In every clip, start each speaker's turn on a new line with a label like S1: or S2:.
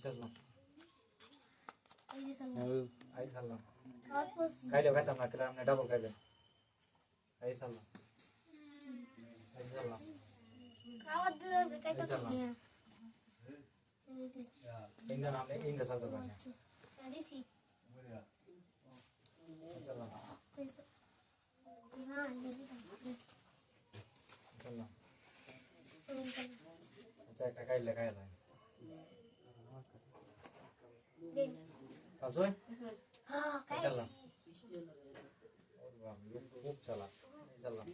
S1: চললাম
S2: এই যে সামনে
S1: আই চললাম
S2: খাওয়ার পড়ছি
S1: খাইলেও খাইতাম না তাহলে আপনি ডাবল খাইবেন আই চললাম আই চললাম
S2: খাওয়ার দিলে কাইটা
S1: চললাম
S2: নিয়া
S1: ইন্দা নামে ইন্দা চলতে পারে
S2: দিছি
S1: চললাম
S2: হ্যাঁ
S1: চললাম আচ্ছা একটা খাইলে খাইলাম
S2: দেন
S1: কাজই
S2: হ্যাঁ
S1: চললাম
S2: খাইছি
S1: ওর বাবা খুব চালাক এই চললাম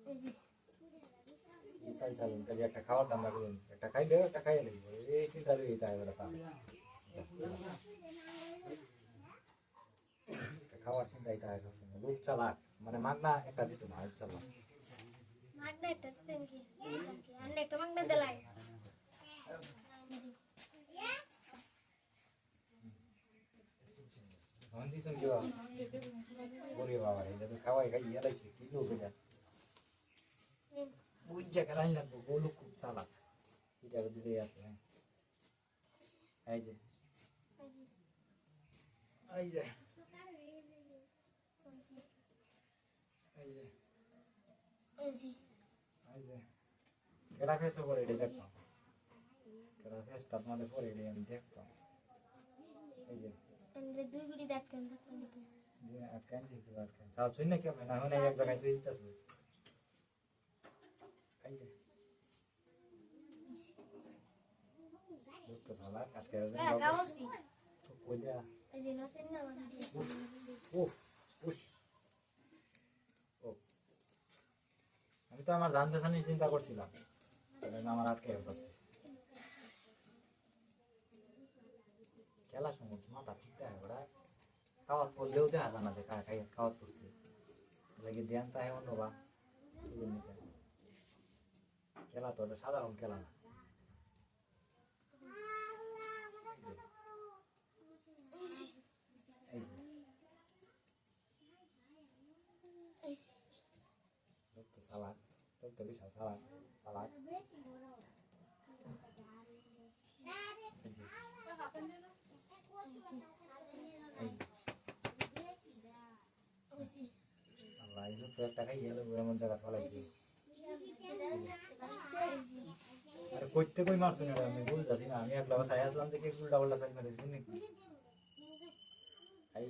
S1: এই যে সাই চালুন কাজে একটা খাওয়ার দাম রাখবেন একটা খাইলে একটা খাইয়ে লাগবে এই চিন্তা রয়ে এটা এবার খাওয়ার চিন্তা এটা লোক চালাক মানে মাগনা একটা দিত না চালাক
S2: মাগনা একটা দেন কি আন্নে একটা মাগনা দেলাই
S1: হন দিছেন কি বাবা ওরে বাবা এটা তো খাওয়াই খাই ইয়ালাইছে কি লোক এটা বুঝছে খেলাই লাগবো গোলু খুব চালাক এটা দিলে আছে এই যে এই যে এই যে
S2: এই যে
S1: এই যে কেডা ফেসে পরে এটা দেখতাম কেডা ফেসটা আপনাদের পরে এটা আমি দেখতাম এই যে
S2: আন্নে দুই গুড়ি দাঁত কেন থাকতাম তো
S1: কেন দেখতে পারছেন চাও শুন না কেমন না হলে এক জায়গায় তুই দিতেছ এই যে লোক তো সালা কাটকে
S2: কাগজ দি
S1: কই দিয়া
S2: এই যে নসেন না মানে
S1: উফ উফ ও আমি তো আমার জান পেছানি চিন্তা করছিলাম তাহলে আমার আটকে গেছে খেলার সময় মাথা ঠিক থাকে ওরা খাওয়ার পড়লেও দেখা জানা যে খাওয়ার পড়ছে লাগে ধ্যান তাহে অন্য বা খেলা তো ওটা সাধারণ খেলা না সালাদ তো বিশাল সালাদ সালাদ আল্লাহ এই তো একটা খাই গেল এমন জায়গা ফলাইছি আরে কইতে কই মারছ না আমি বুঝতাছি না আমি একলা বাসায় আসলাম থেকে উল্টা পাল্টা চাল মেরেছি নাকি খাই